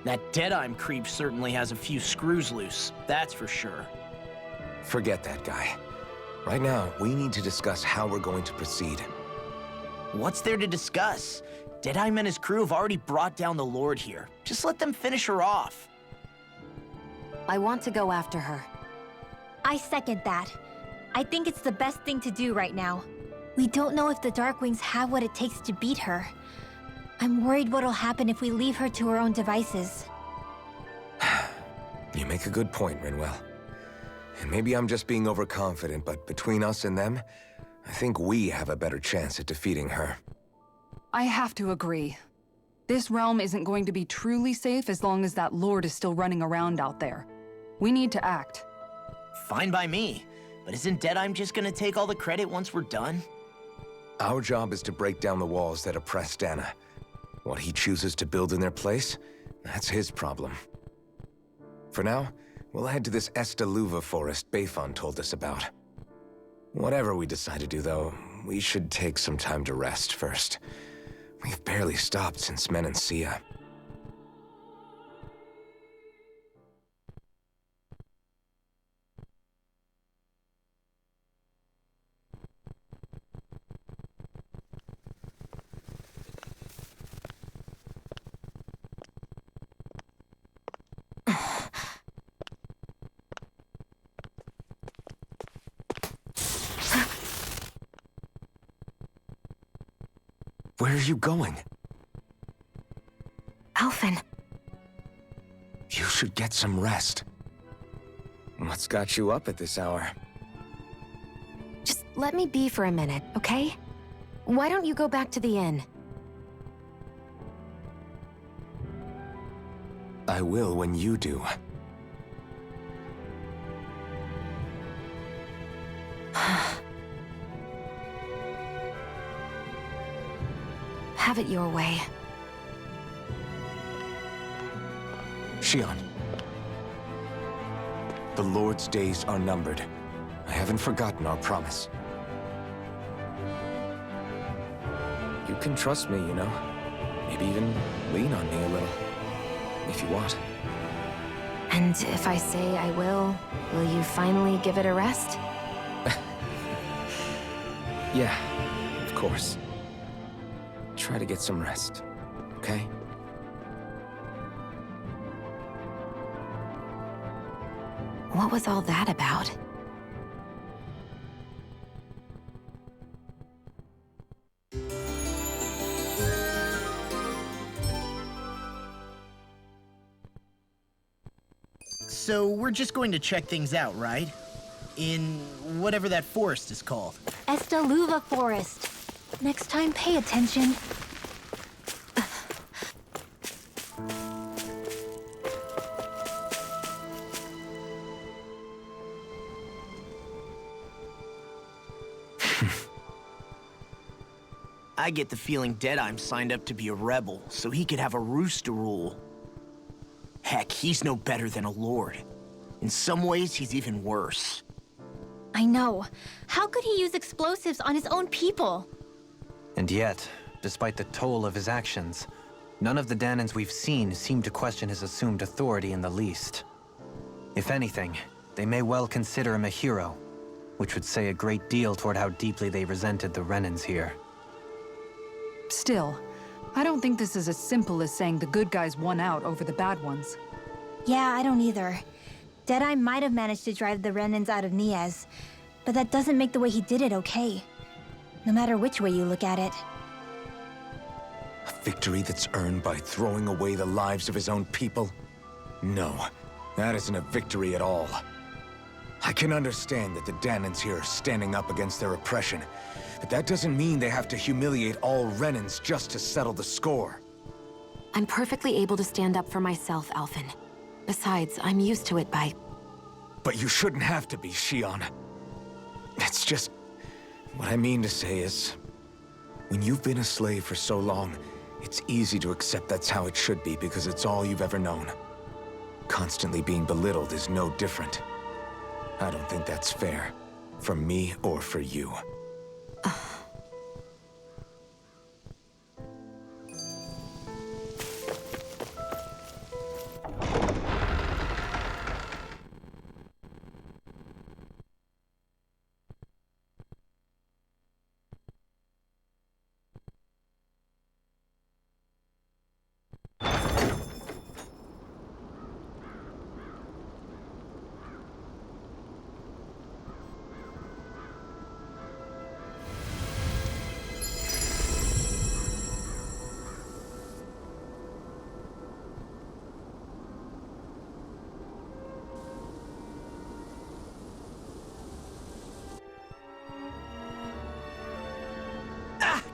That Deadeye creep certainly has a few screws loose, that's for sure. Forget that guy. Right now, we need to discuss how we're going to proceed. What's there to discuss? Deadeye and his crew have already brought down the Lord here. Just let them finish her off. I want to go after her. I second that. I think it's the best thing to do right now. We don't know if the Darkwings have what it takes to beat her. I'm worried what'll happen if we leave her to her own devices. You make a good point, Rinwell. And maybe I'm just being overconfident, but between us and them, I think we have a better chance at defeating her. I have to agree. This realm isn't going to be truly safe as long as that Lord is still running around out there. We need to act. Fine by me. But isn't Deadeye just gonna take all the credit once we're done? Our job is to break down the walls that oppress Dana. What he chooses to build in their place, that's his problem. For now, we'll head to this Estaluva forest Bayfon told us about. Whatever we decide to do, though, we should take some time to rest first. We've barely stopped since Menancia. Where are you going? Alphen. You should get some rest. What's got you up at this hour? Just let me be for a minute, okay? Why don't you go back to the inn? I will when you do. Have it your way. Shion. The Lord's days are numbered. I haven't forgotten our promise. You can trust me, you know. Maybe even lean on me a little. If you want. And if I say I will you finally give it a rest? Yeah, of course. Try to get some rest, okay? What was all that about? So we're just going to check things out, right? In whatever that forest is called. Estaluva Forest. Next time, pay attention. I get the feeling Deadeye signed up to be a rebel, so he could have a roost to rule. Heck, he's no better than a lord. In some ways, he's even worse. I know. How could he use explosives on his own people? And yet, despite the toll of his actions, none of the Danans we've seen seem to question his assumed authority in the least. If anything, they may well consider him a hero, which would say a great deal toward how deeply they resented the Renans here. Still, I don't think this is as simple as saying the good guys won out over the bad ones. Yeah, I don't either. Deadeye might have managed to drive the Renans out of Niaz, but that doesn't make the way he did it okay. No matter which way you look at it. A victory that's earned by throwing away the lives of his own people? No, that isn't a victory at all. I can understand that the Danans here are standing up against their oppression, but that doesn't mean they have to humiliate all Renans just to settle the score. I'm perfectly able to stand up for myself, Alphen. Besides, I'm used to it by... But you shouldn't have to be, Shion. It's just... What I mean to say is... When you've been a slave for so long, it's easy to accept that's how it should be because it's all you've ever known. Constantly being belittled is no different. I don't think that's fair. For me or for you.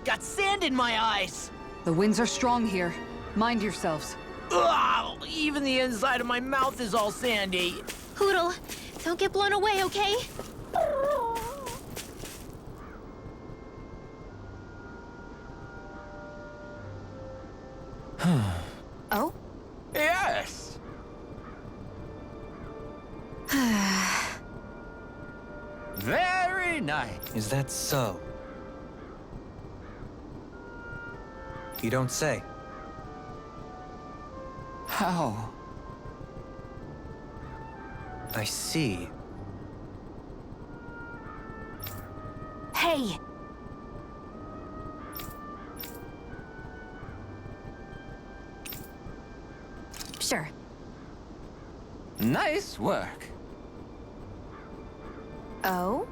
Got sand in my eyes! The winds are strong here. Mind yourselves. Ugh, even the inside of my mouth is all sandy. Hootle, don't get blown away, okay? Oh? Yes! Very nice. Is that so? You don't say. How? I see. Hey! Sure. Nice work. Oh?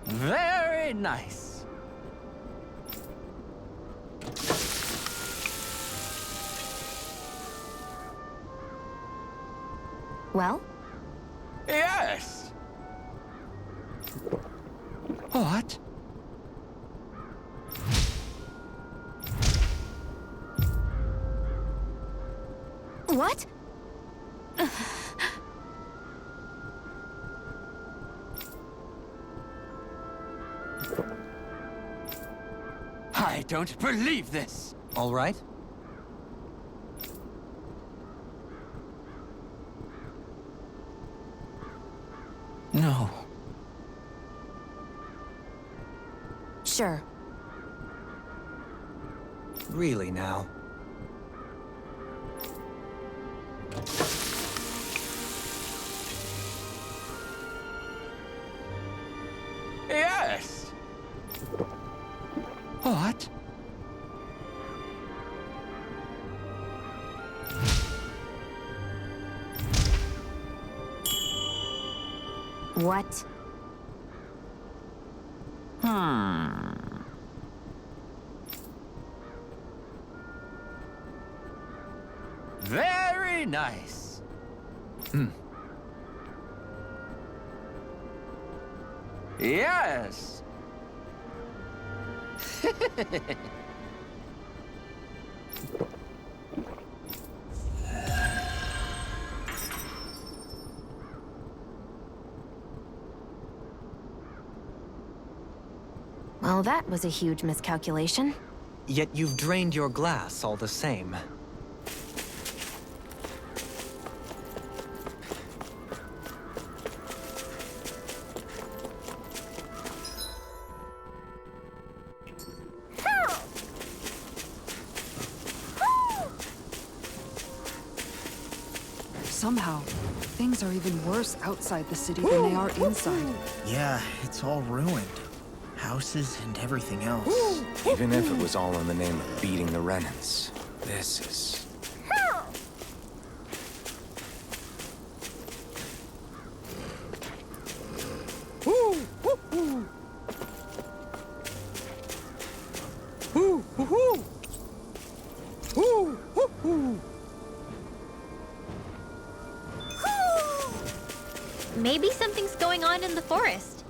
Very nice. Well? Yes! What? What? I don't believe this! All right? No. Sure. Really now? Yes! What? What? Very nice. Yes. Well, that was a huge miscalculation. Yet you've drained your glass all the same. Somehow, things are even worse outside the city than they are inside. Yeah, it's all ruined. Houses and everything else. Even if it was all in the name of beating the Renans, this is... Maybe something's going on in the forest.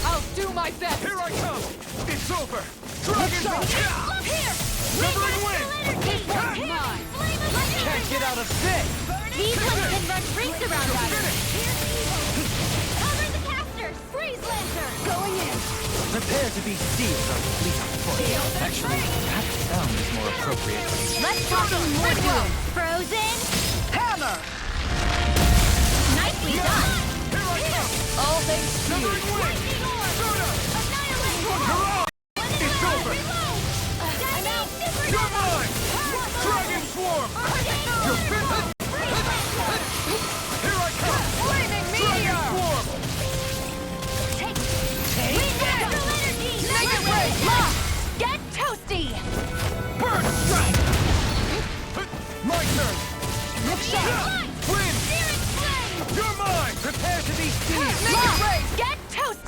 I'll do my best! Here I come! It's over! Dragon Look here! Severing wind! Mine! Can't get out of this! These ones can run rings around us. Cover the casters! Freeze lantern! Going in! Prepare to be seized on fleet of foot. Actually, that sound is more appropriate. Let's talk wood. Frozen hammer! Nicely done! Here I come! All thanks to you. Severing wind! Soda! You're on! It's over! You're mine! Dragon swarm! You're finished! Here I come! Flaming Dragon meteor! swarm! Make it rain! Lock! Get toasty! Burn strike! My turn! Look sharp! Wind! You're mine! Prepare to be seized! Make it rain! Get toasty!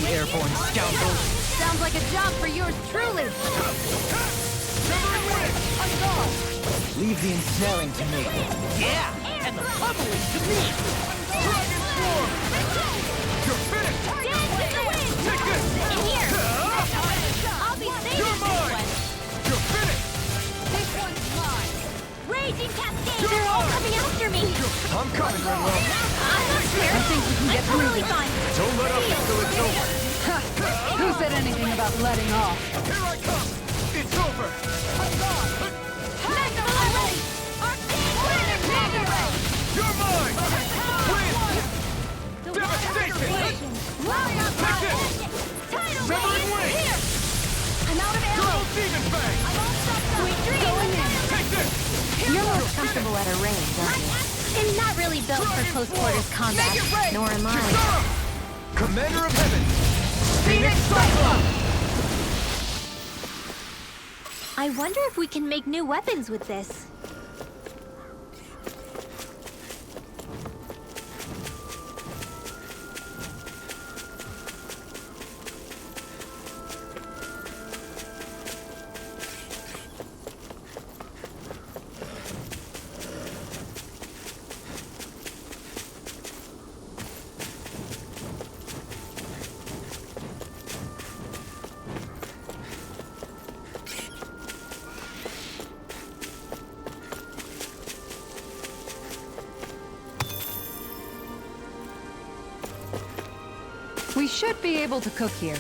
you airborne scoundrels! Sounds like a job for yours truly. Severing wind! I'm gone! Leave the ensnaring to me. Yeah, and the pummeling to me! Dragon Swarm! You're finished! Dance in the wind! Take this! In here! I'll be saving You're this mine! one. You're finished! This one's mine. Raging Cascade! You're They're all mine! coming after me! I'm coming, Renwell. I'm not scared. I think we can get I'm through totally this. fine. Don't let up until it's over! Who said anything about letting off? Here I come! It's over! I'm gone! Next already! You're mine! Win! Devastation! Take this! Severing wind! I'm out of ammo. Double demon fang! I'm all stuffed up. Sweet dreams. Take this! You're most comfortable at a range, aren't you? I'm not really built for close quarters combat. Nor am I. Commander of Heaven! Phoenix Cyclone! I wonder if we can make new weapons with this. We should be able to cook here.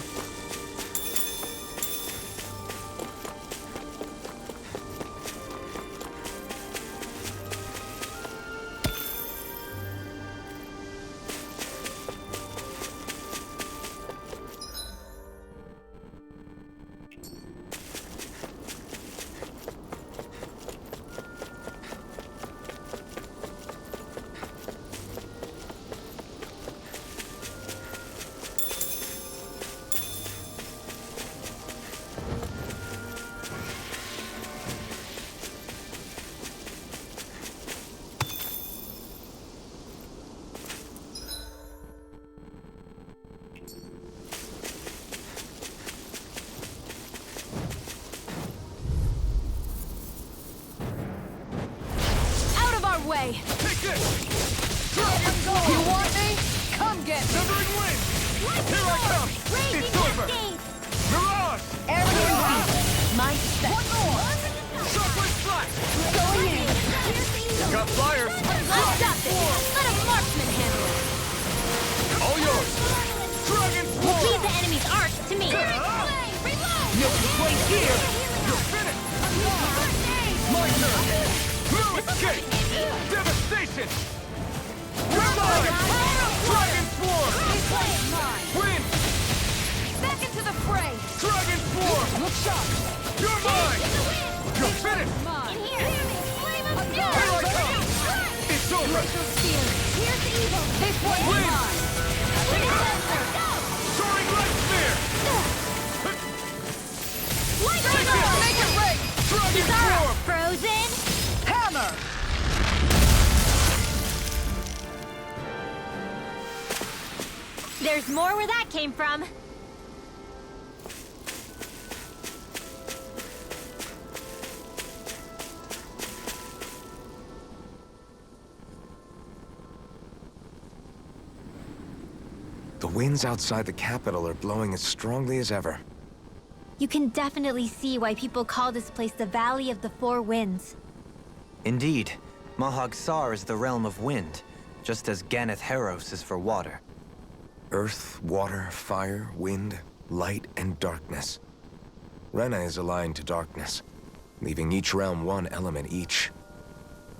Way. Take this! Dragon Swarm! You want me? Come get me! Severing wind! Here I come! Raging It's over! Cascade. Mirage! My spec. One more! Chocolate Flash! Going in. Got flyers! Let's stop this. Let a marksman handle it. All yours! Dragon We'll leave Swarm! the enemy's arc to me. Reload. No place here! You're finished! My turn! No escape! Devastation! You're mine! Dragon Swarm! Win! Back into the fray. Dragon Swarm! Look sharp! You're mine! You're finished! In here. Flame of Here I fury. come! It's over! Here's the evil. This one's Win! mine! Soaring Light Spear! Make it rain! Dragon Swarm! Frozen. Hammer! There's more where that came from. The winds outside the capital are blowing as strongly as ever. You can definitely see why people call this place the Valley of the Four Winds. Indeed, Mahag Sar is the realm of wind, just as Ganeth Heros is for water. Earth, water, fire, wind, light, and darkness. Rena is aligned to darkness, leaving each realm one element each.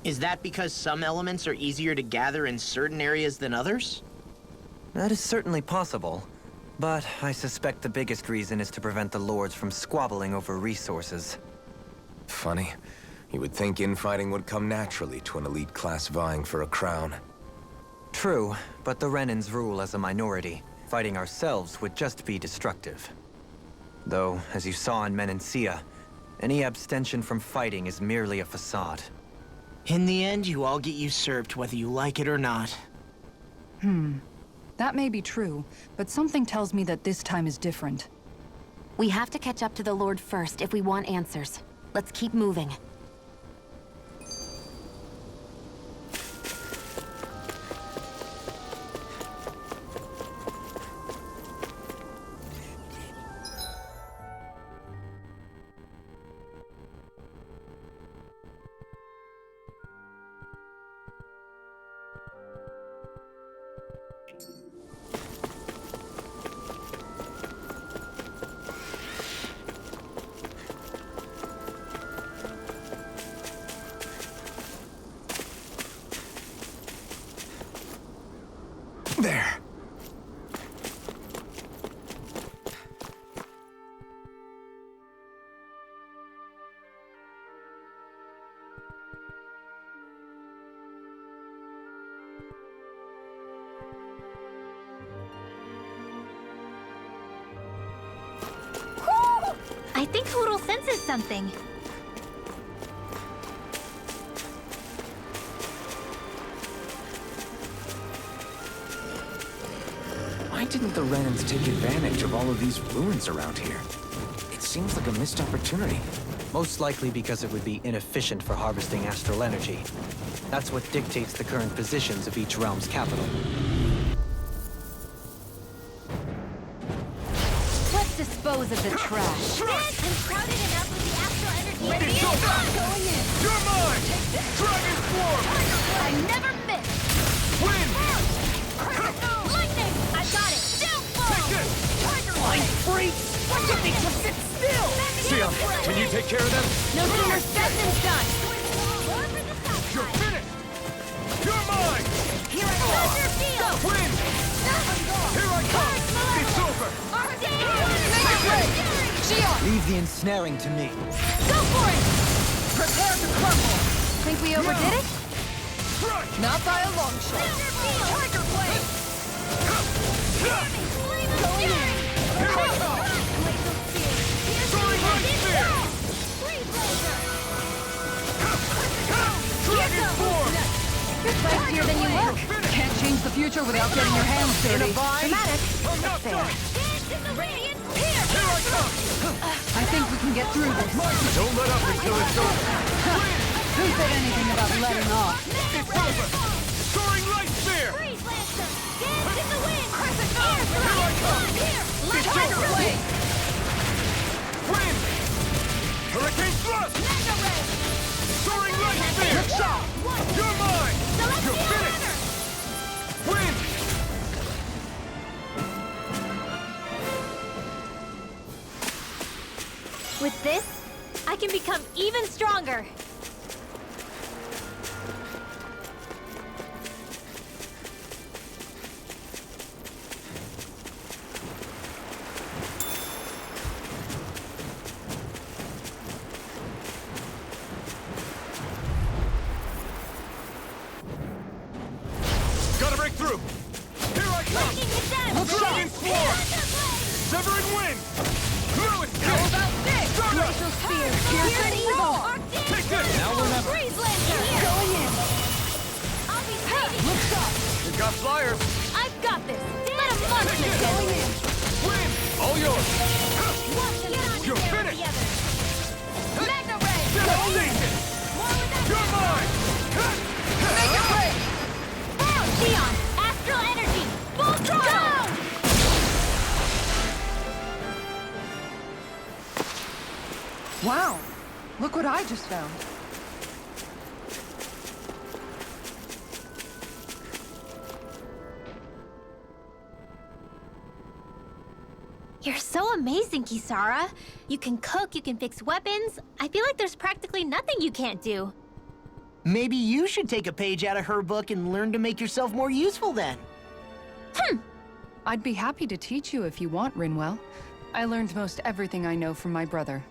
Is that because some elements are easier to gather in certain areas than others? That is certainly possible, but I suspect the biggest reason is to prevent the lords from squabbling over resources. Funny. You would think infighting would come naturally to an elite class vying for a crown. True, but the Renans rule as a minority. Fighting ourselves would just be destructive. Though, as you saw in Menancia, any abstention from fighting is merely a facade. In the end, you all get usurped whether you like it or not. That may be true, but something tells me that this time is different. We have to catch up to the Lord first if we want answers. Let's keep moving. There. I think Hoodle senses something. Why didn't the Renans take advantage of all of these ruins around here? It seems like a missed opportunity. Most likely because it would be inefficient for harvesting astral energy. That's what dictates the current positions of each realm's capital. Let's dispose of the trash. I'm crowded enough with the astral energy. It's over! Going in. You're mine! Dragon Swarm! I never miss. Wind! Lightning! I got it. Downfall! Take this! Mind freaks! Why don't they just sit still? Sion, can you take care of them? No sooner said than done. You're finished! You're mine! Here I come. Wind! Here I come! It's over! Leave the ensnaring to me. Go for it! Prepare to crumble. Think we overdid it? Strike! Not by a long shot. Tiger blade! Going in. Here I come! Soaring Light Spear! Dragon Swarm! You're spikier than you look. Can't change the future without getting your hands dirty. Dramatic. I'm not done! Here I come! I think we can get through this. Don't let up until it's over! Who said anything about letting off? It's over! Soaring Light Spear! Freeze Lancer! Dance in the wind! Crescent Here I come! Let's It's over! blade! Wind! Hurricane Thrust! Mega ray! Soaring Light Spear! You're mine! You're finished! Wind! With this, I can become even stronger. Gotta break through! Here I come! Lightning is down! Dragon Swarm! Severing Wind! Now it's How about this? Start up! Glacial Spear! Piercing evil! Take this! Now or never. Freeze Lancer! Going in! I'll be ready! Looks up! We've got flyers! I've got this! Let him launch Take this! it! Going in! Wind! All yours! Watch him get on You're there with finished! the others! Mega Ray! Devastation! More with that You're mine! Mega Ray! Sion! Astral Energy! Full throttle! Wow, look what I just found. You're so amazing, Kisara. You can cook, you can fix weapons. I feel like there's practically nothing you can't do. Maybe you should take a page out of her book and learn to make yourself more useful then. I'd be happy to teach you if you want, Rinwell. I learned most everything I know from my brother.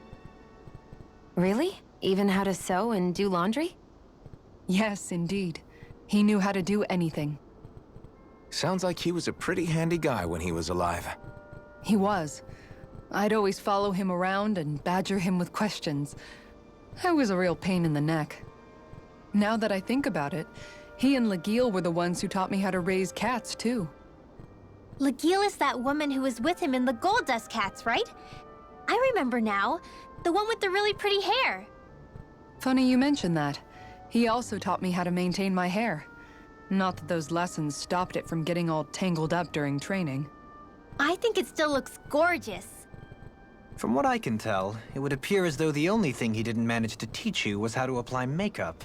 Really? Even how to sew and do laundry? Yes, indeed. He knew how to do anything. Sounds like he was a pretty handy guy when he was alive. He was. I'd always follow him around and badger him with questions. I was a real pain in the neck. Now that I think about it, he and Legil were the ones who taught me how to raise cats, too. Legil is that woman who was with him in the Gold Dust Cats, right? I remember now. The one with the really pretty hair. Funny you mention that. He also taught me how to maintain my hair. Not that those lessons stopped it from getting all tangled up during training. I think it still looks gorgeous. From what I can tell, it would appear as though the only thing he didn't manage to teach you was how to apply makeup.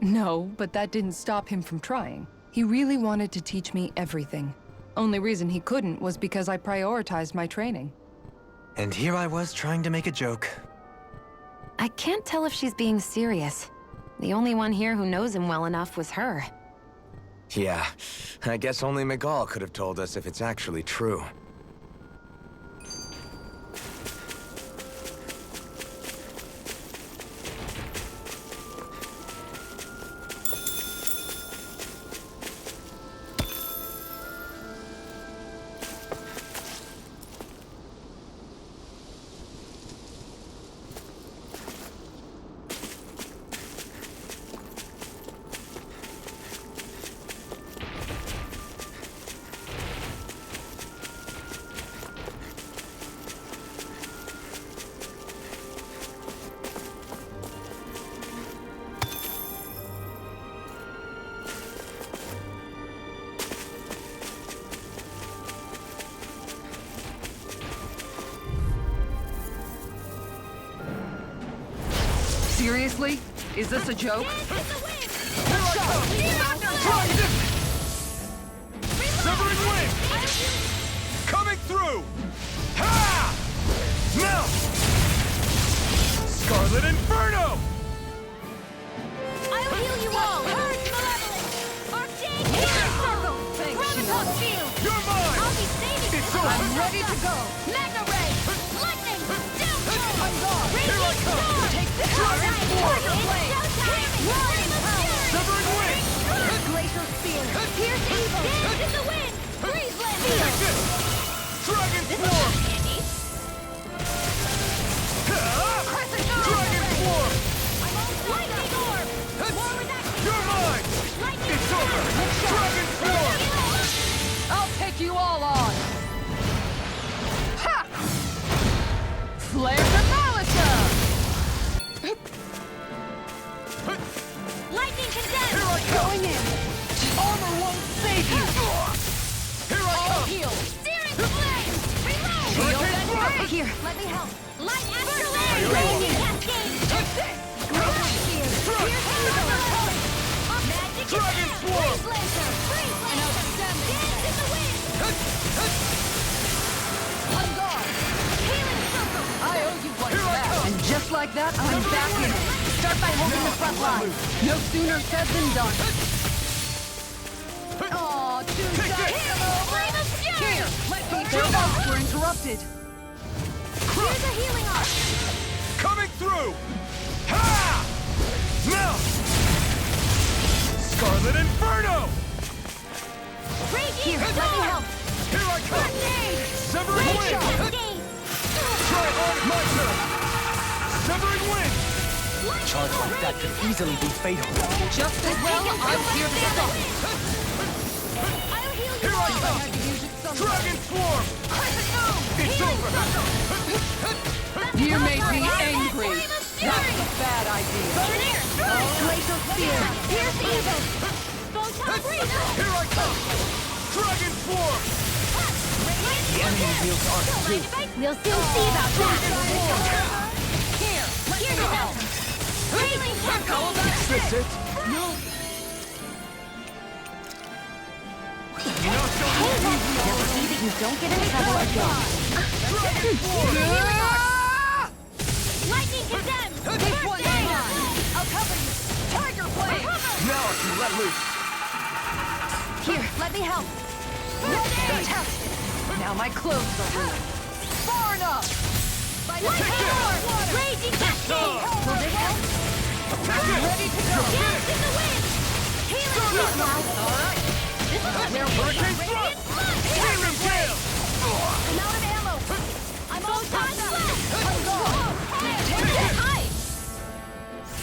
No, but that didn't stop him from trying. He really wanted to teach me everything. Only reason he couldn't was because I prioritized my training. And here I was trying to make a joke. I can't tell if she's being serious. The only one here who knows him well enough was her. Yeah, I guess only Miguel could have told us if it's actually true. Seriously? Is this a joke? Severing wing! Coming through! Ha! Melt! Scarlet Inferno! I'll heal you all! Purge Malevolence! Arcade Healing Circle! Graviton Shield! You're mine! I'll be saving It's you! over! I'm ready to go! Magna Ray! Lightning! Down Throw! I'm gone! Here I come! Take this! Alright! Warrior Blade! Roaring Power! Severing wing! Glacial Spear! Pierce Evil! Dance in the wind! Breeze Land! Take this! Dragon This is Swarm! handy! Crescent Dragon Swarm! Lightning Orb! War with action! You're mine! Lightning It's over! Dragon Swarm! I'll take you all on! Ha! Flare the Malisa! Lightning Condemned! Here I come! Going in! Armor won't save you! Here I come! Heal! Searing Flame! Reload! Hurricane Thrust! Here! Let me help! Light Astral Air! Fire Raging on. Cascade! Take this! Thrust! Magic Dragon Attack! Swarm! Freeze Lancer! Freeze Lancer! Dance in the wind! On guard! Healing Circle! I owe you one Here I back! come. And just like that, I'm back in it! Start by holding the front line! No sooner said than done! Aw, too Take sad! this. Flame of Fury! Here! Let me Their arms were interrupted! Here's a healing arc! Coming through! Ha! Melt! Scarlet Inferno! Raging Storm! Here I come! Grenade! Severing Raging wing! Cascade! Try on my turn! Severing wing! Charge like that could easily be fatal. Just as well, I'm here to stop! I'll heal you Here I all! come! Dragon Swarm! It's over! You made me angry! That's a bad idea! Glacial Spear! Pierce Evil! Photon Breather! Here I come! Dragon Swarm! The enemy wields arc too. We'll soon see about that! Here's your help! Healing Temple! Is this it? Never see that you don't get in trouble again. Lightning Condemned! This one, First aid! Adan! I'll cover you! Tiger Blade! Now I can let loose! Here, let me help! Fantastic! Now my clothes are ruined! Far enough! Lightning Orb! Raging Cascade! Will this help? Ready to go! Dance in the wind! Healing Circle! Alright! This is a Hurricane Thrust! Searing Gale! I'm out of ammo! I'm all tied up! I'm gone! Hi!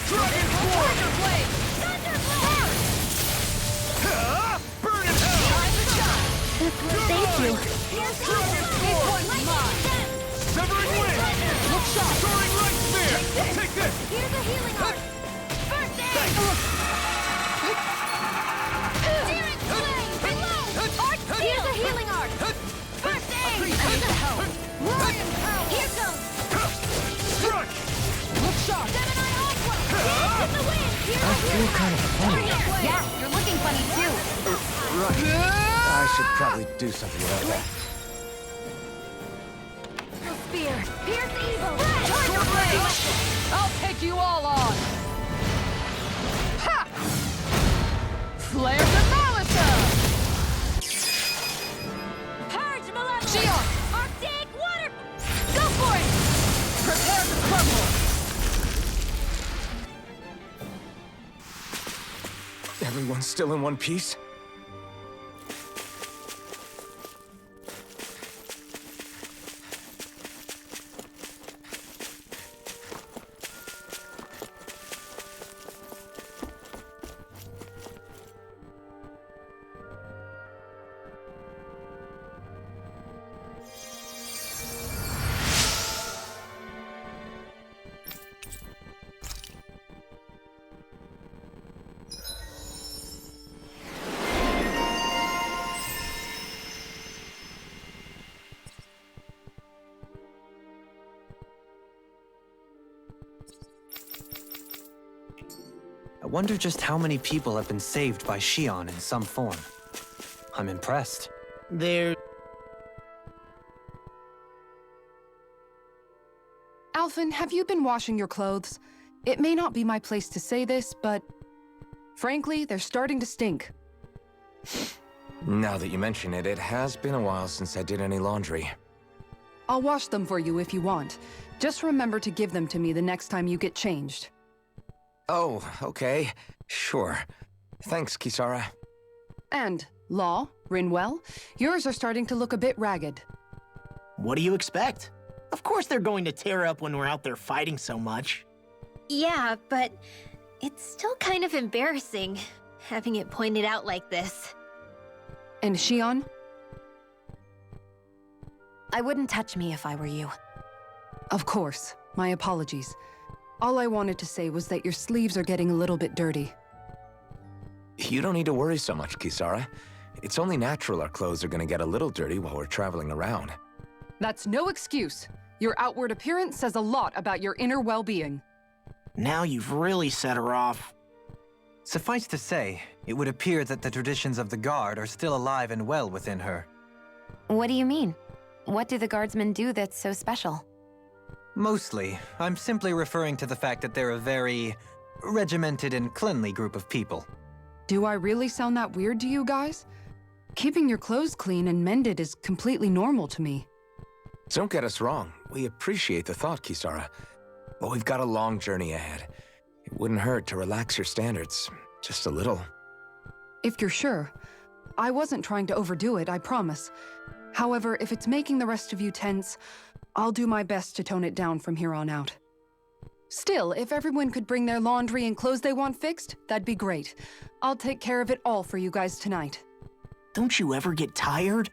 Dragon Swarm! Blade! Thunder Blade! Burn in hell! This will save one's mine! Severing wind! Look sharp! Soaring light spear! Take this! Here's a healing art! First aid! Searing flame! Reload! Art steal! Here's a healing art! First aid! What the hell? Ryan power! Here goes! Crush! Look sharp! Gemini Aqua! Dance in the wind! Here's a healing art! funny. Yeah, you're looking funny too. I should probably do something about that. Spear! Pierce evil! Sword blade! I'll take you all on! Ha! Flare the Malisa! Purge malevolence! Shion! Arctic water! Go for it! Prepare to crumble! Everyone's still in one piece? I wonder just how many people have been saved by Shion in some form. I'm impressed. There... Alphen, have you been washing your clothes? It may not be my place to say this, but... frankly, they're starting to stink. Now that you mention it, it has been a while since I did any laundry. I'll wash them for you if you want. Just remember to give them to me the next time you get changed. Oh, okay. Sure. Thanks, Kisara. And, Law, Rinwell, yours are starting to look a bit ragged. What do you expect? Of course they're going to tear up when we're out there fighting so much. Yeah, but it's still kind of embarrassing, having it pointed out like this. And Shion? I wouldn't touch me if I were you. Of course. My apologies. All I wanted to say was that your sleeves are getting a little bit dirty. You don't need to worry so much, Kisara. It's only natural our clothes are gonna get a little dirty while we're traveling around. That's no excuse. Your outward appearance says a lot about your inner well-being. Now you've really set her off. Suffice to say, it would appear that the traditions of the Guard are still alive and well within her. What do you mean? What do the guardsmen do that's so special? Mostly, I'm simply referring to the fact that they're a very regimented and cleanly group of people. Do I really sound that weird to you guys? Keeping your clothes clean and mended is completely normal to me. Don't get us wrong. We appreciate the thought, Kisara. But we've got a long journey ahead. It wouldn't hurt to relax your standards. Just a little. If you're sure. I wasn't trying to overdo it, I promise. However, if it's making the rest of you tense, I'll do my best to tone it down from here on out. Still, if everyone could bring their laundry and clothes they want fixed, that'd be great. I'll take care of it all for you guys tonight. Don't you ever get tired?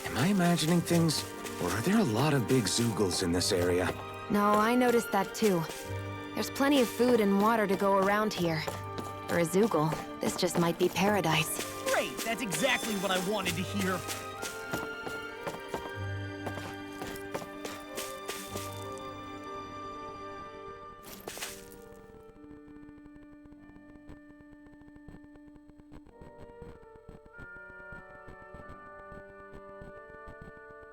Am I imagining things? Or are there a lot of big Zoogles in this area? No, I noticed that too. There's plenty of food and water to go around here. For a Zoogle, this just might be paradise. Great! That's exactly what I wanted to hear.